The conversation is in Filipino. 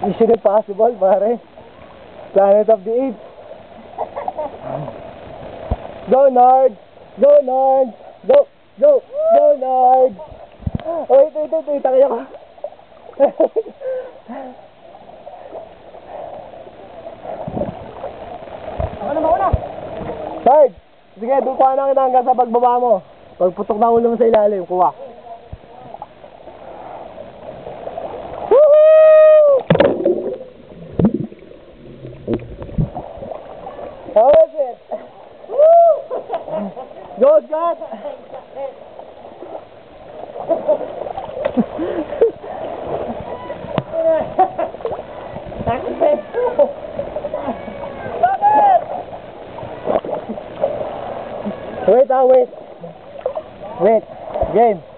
Mission Impossible, pare. Planet of the Apes. Go, Nard! Go, Nard! Go! Go! Go, Nard! Wait, takaya ko. Ako na mauna. Nard! Sige, dukuha na kita hanggang sa pagbaba mo. Pagputok na ulo mo sa ilalim, kuha. How is it? Go, Scott! Wait, wait. Wait. Game.